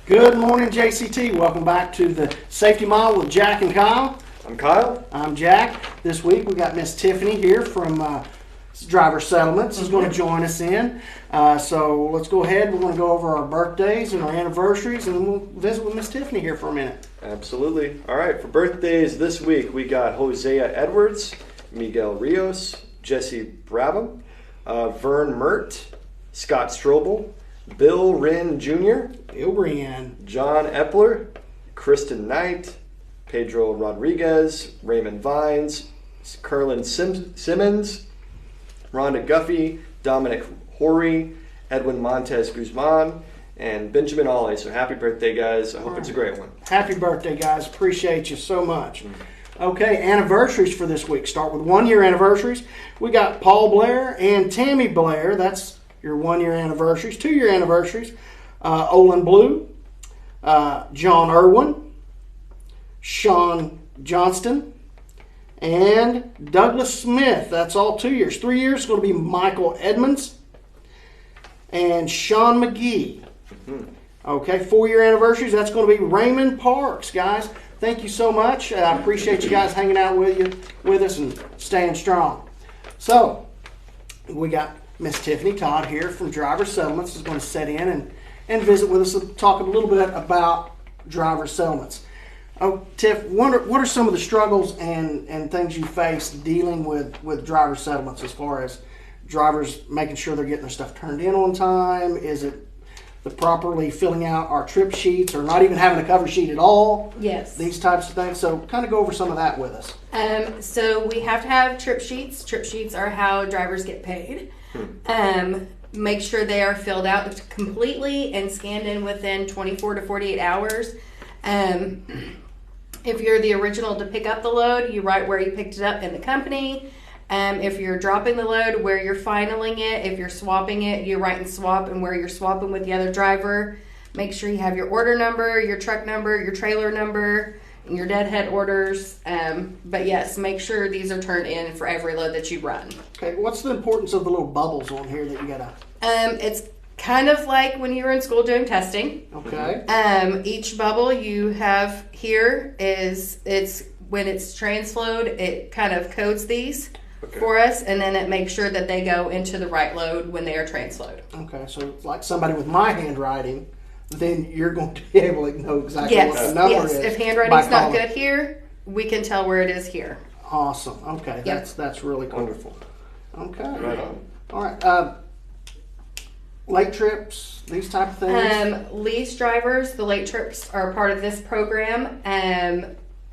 Good morning, JCT. Welcome back to the Safety Mile with Jac and Kyle. I'm Kyle. I'm Jac. This week we got Miss Tiffany here from Driver Settlements is going to join us in. So let's go ahead. We're going to go over our birthdays and our anniversaries, and then we'll visit with Miss Tiffany here for a minute. Absolutely. All right, for birthdays this week, we got Hosea Edwards, Miguel Rios, Jesse Brabham, Vern Mert, Scott Strobel, Bill Wren Jr., Bill Wren, John Epler, Kristen Knight, Pedro Rodriguez, Raymond Vines, Curlin Simmons, Rhonda Guffey, Dominic Horry, Edwin Montez Guzman, and Benjamin Ollie. So happy birthday, guys. I hope it's a great one. Happy birthday, guys. Appreciate you so much. Okay, anniversaries for this week. Start with 1 year anniversaries. We got Paul Blair and Tammy Blair. That's your 1 year anniversaries. 2 year anniversaries. Olin Blue, John Irwin, Sean Johnston, and Douglas Smith. That's all 2 years. 3 years is going to be Michael Edmonds and Sean McGee. Okay, 4 year anniversaries. That's going to be Raymond Parks, guys. Thank you so much. I appreciate you guys hanging out with us and staying strong. So we got Miss Tiffany Todd here from Driver Settlements is going to sit in and visit with us and talk a little bit about Driver Settlements. Oh, Tiff, what are some of the struggles and things you face dealing with Driver Settlements as far as drivers making sure they're getting their stuff turned in on time? Is it the properly filling out our trip sheets or not even having a cover sheet at all? Yes. These types of things. So kind of go over some of that with us. So we have to have trip sheets. Trip sheets are how drivers get paid. Make sure they are filled out completely and scanned in within 24 to 48 hours. If you're the original to pick up the load, you write where you picked it up in the company. If you're dropping the load, where you're finaling it. If you're swapping it, you write and swap and where you're swapping with the other driver. Make sure you have your order number, your truck number, your trailer number, and your deadhead orders. But yes, make sure these are turned in for every load that you run. Okay, what's the importance of the little bubbles on here that you gotta? It's kind of like when you were in school doing testing. Okay. Each bubble you have here it's when it's transload, it kind of codes these for us, and then it makes sure that they go into the right load when they are transload. Okay, so it's like somebody with my handwriting, then you're going to be able to know exactly what the number is. If handwriting's not good here, we can tell where it is here. Awesome. Okay, that's really cool. Wonderful. Okay. Right on. All right. Late trips, these type of things. Lease drivers, the late trips are part of this program.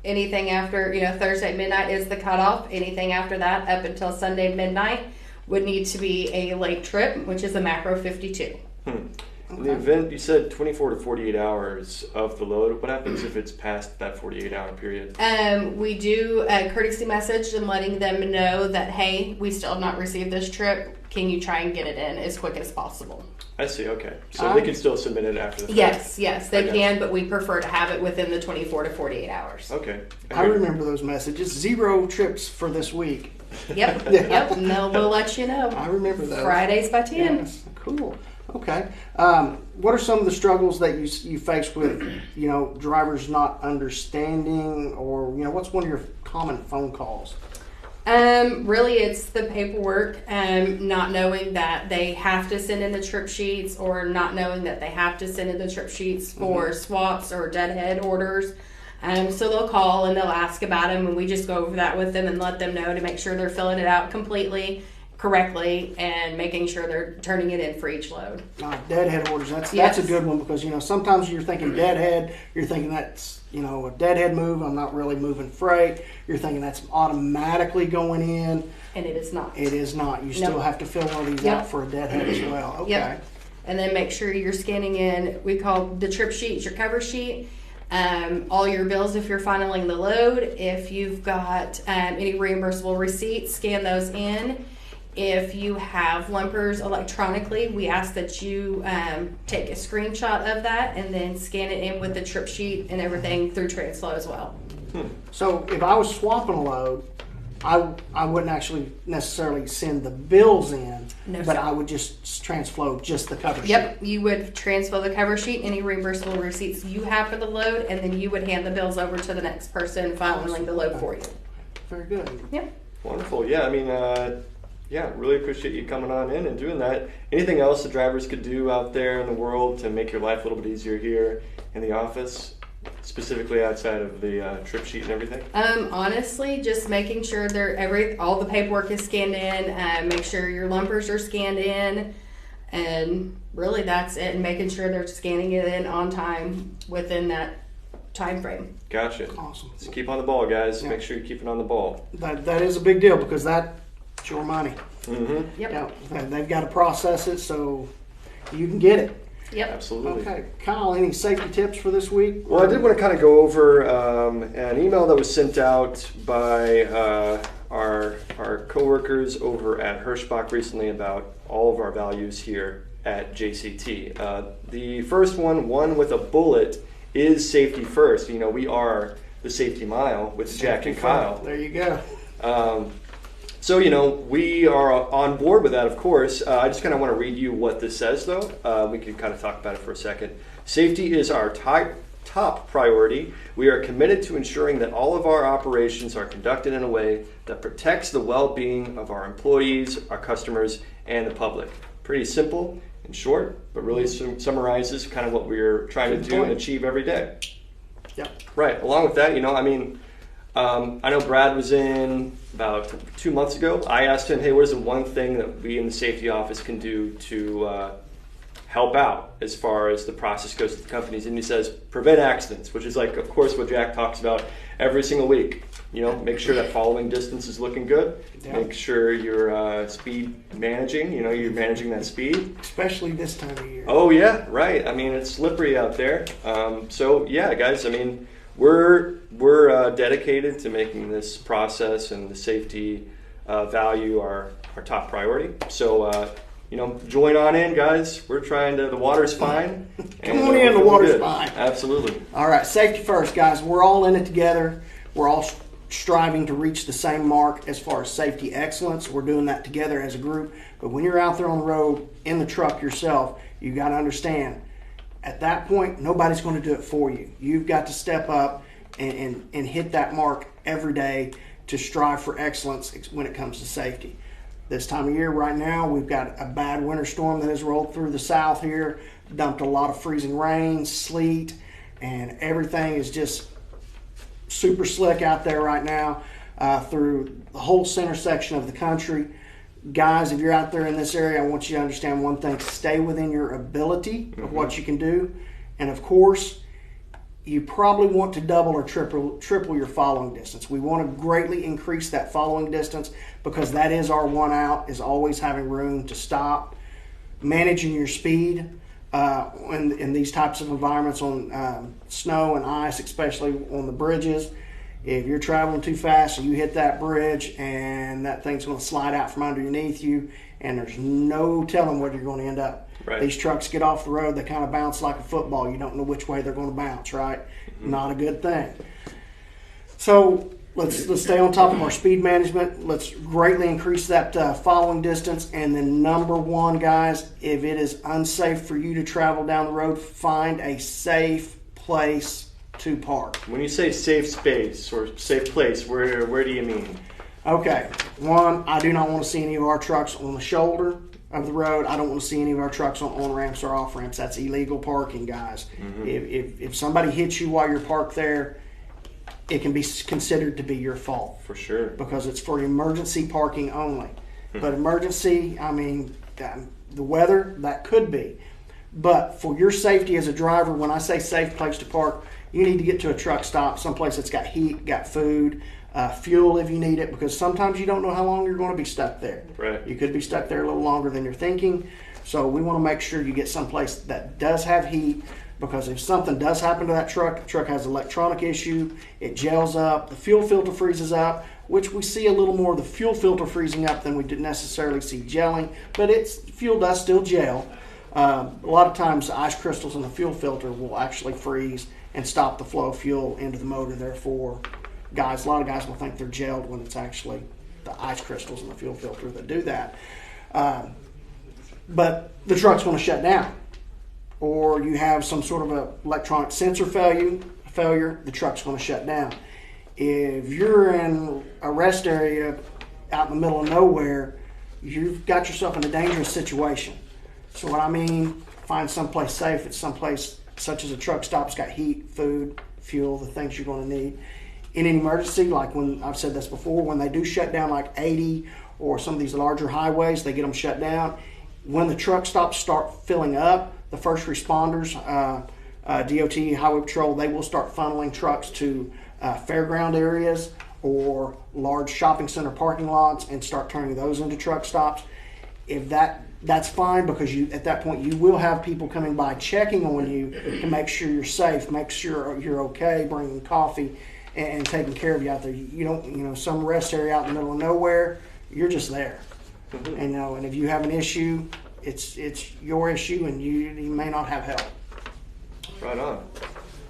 Anything after, Thursday midnight is the cutoff. Anything after that, up until Sunday midnight, would need to be a late trip, which is a macro 52. In the event, you said 24 to 48 hours of the load. What happens if it's past that 48-hour period? We do a courtesy message and letting them know that, hey, we still have not received this trip. Can you try and get it in as quick as possible? I see, okay. So they can still submit it after the fact? Yes, they can, but we prefer to have it within the 24 to 48 hours. Okay. I remember those messages. 0 trips for this week. Yep, and we'll let you know. I remember those. Fridays by 10. Yes, cool. Okay. What are some of the struggles that you face with, drivers not understanding, or, what's one of your common phone calls? Really, it's the paperwork, not knowing that they have to send in the trip sheets, or not knowing that they have to send in the trip sheets for swaps or deadhead orders. So they'll call and they'll ask about them, and we just go over that with them and let them know to make sure they're filling it out completely, correctly, and making sure they're turning it in for each load. Deadhead orders, that's a good one, because sometimes you're thinking deadhead, you're thinking that's a deadhead move, I'm not really moving freight, you're thinking that's automatically going in, and it is not. It is not. You still have to fill all these out for a deadhead as well. Okay. Yep. And then make sure you're scanning in, we call the trip sheet your cover sheet, all your bills if you're finaling the load. If you've got any reimbursable receipts, scan those in. If you have lumpers electronically, we ask that you take a screenshot of that and then scan it in with the trip sheet and everything through TransFlow as well. So if I was swapping a load, I wouldn't actually necessarily send the bills in, No, but sir. I would just transflow just the cover sheet. Yep, you would transfer the cover sheet, any reimbursable receipts you have for the load, and then you would hand the bills over to the next person filing the load for you. Very good. Yep. Wonderful. Yeah, I mean, really appreciate you coming on in and doing that. Anything else the drivers could do out there in the world to make your life a little bit easier here in the office, specifically outside of the trip sheet and everything? Honestly, just making sure all the paperwork is scanned in, make sure your lumpers are scanned in, and really that's it. And making sure they're scanning it in on time within that time frame. Gotcha. Awesome. So keep on the ball, guys. Yeah. Make sure you're keeping on the ball. That is a big deal because that's your money. Mm-hmm. Yep. Yeah, they've got to process it so you can get it. Yep. Absolutely. Okay, Kyle, any safety tips for this week? Well, I did want to kind of go over an email that was sent out by our coworkers over at Hirschbach recently about all of our values here at JCT. The first one with a bullet, is safety first. You know, we are the safety mile with Jac and Kyle. There you go. So, you know, we are on board with that, of course. I just kind of want to read you what this says, though. We can kind of talk about it for a second. Safety is our top priority. We are committed to ensuring that all of our operations are conducted in a way that protects the well-being of our employees, our customers, and the public. Pretty simple and short, but really summarizes kind of what we're trying to do and achieve every day. Yep. Right. Along with that, you know, I mean, I know Brad was in about 2 months ago. I asked him, hey, what is the one thing that we in the safety office can do to help out as far as the process goes to the companies? And he says, prevent accidents, which is like, of course, what Jac talks about every single week. You know, make sure that following distance is looking good. Yeah. Make sure you're speed managing, you know, you're managing that speed. Especially this time of year. Oh, yeah, right. I mean, it's slippery out there. So, yeah, guys, I mean, we're dedicated to making this process and the safety value our top priority. So, you know, join on in, guys. We're trying to, the water's fine. Come on in, the water's fine. Absolutely. All right, safety first, guys. We're all in it together. We're all striving to reach the same mark as far as safety excellence. We're doing that together as a group. But when you're out there on the road in the truck yourself, you got to understand, at that point, nobody's going to do it for you. You've got to step up and hit that mark every day to strive for excellence when it comes to safety. This time of year right now, we've got a bad winter storm that has rolled through the south here, dumped a lot of freezing rain, sleet, and everything is just super slick out there right now through the whole center section of the country. Guys, if you're out there in this area, I want you to understand one thing. Stay within your ability of what you can do. And of course, you probably want to double or triple your following distance. We want to greatly increase that following distance because that is our one out, is always having room to stop. Managing your speed in these types of environments on snow and ice, especially on the bridges. If you're traveling too fast and you hit that bridge and that thing's going to slide out from underneath you and there's no telling where you're going to end up. Right. These trucks get off the road, they kind of bounce like a football. You don't know which way they're going to bounce, right? Mm-hmm. Not a good thing. So let's stay on top of our speed management. Let's greatly increase that following distance. And then number one, guys, if it is unsafe for you to travel down the road, find a safe place to park. When you say safe space or safe place, where do you mean? Okay, one, I do not want to see any of our trucks on the shoulder of the road. I don't want to see any of our trucks on ramps or off ramps. That's illegal parking, guys. Mm-hmm. If somebody hits you while you're parked there, it can be considered to be your fault. For sure. Because it's for emergency parking only. But emergency, I mean, the weather, that could be. But for your safety as a driver, when I say safe place to park, you need to get to a truck stop, someplace that's got heat, got food, fuel if you need it, because sometimes you don't know how long you're going to be stuck there. Right. You could be stuck there a little longer than you're thinking. So we want to make sure you get someplace that does have heat, because if something does happen to that truck, the truck has an electronic issue, it gels up, the fuel filter freezes up, which we see a little more of the fuel filter freezing up than we didn't necessarily see gelling, but fuel does still gel. A lot of times the ice crystals in the fuel filter will actually freeze and stop the flow of fuel into the motor, therefore a lot of guys will think they're gelled when it's actually the ice crystals in the fuel filter that do that. But the truck's going to shut down, or you have some sort of a electronic sensor failure, the truck's going to shut down. If you're in a rest area out in the middle of nowhere, you've got yourself in a dangerous situation. So what I mean, find someplace safe. It's someplace such as a truck stop. It's got heat, food, fuel, the things you're going to need. In an emergency, like when I've said this before, when they do shut down like 80 or some of these larger highways, they get them shut down. When the truck stops start filling up, the first responders, DOT, Highway Patrol, they will start funneling trucks to fairground areas or large shopping center parking lots and start turning those into truck stops. If that's fine, because at that point you will have people coming by checking on you to make sure you're safe, make sure you're okay, bringing coffee and taking care of you out there. You don't, some rest area out in the middle of nowhere, you're just there. And and if you have an issue, it's your issue, and you may not have help. Right on.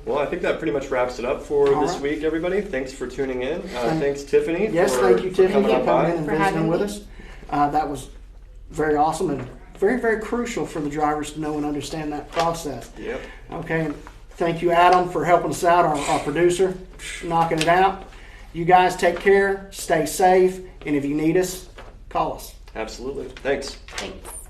Well, I think that pretty much wraps it up for this week, everybody. Thanks for tuning in. Thanks, Tiffany. Yes, thank you, Tiffany, for coming in and For visiting having with me. us. That was very awesome and very, very crucial for the drivers to know and understand that process. Yep. Okay, and thank you, Adam, for helping us out, our producer, knocking it out. You guys take care, stay safe, and if you need us, call us. Absolutely. Thanks. Thanks.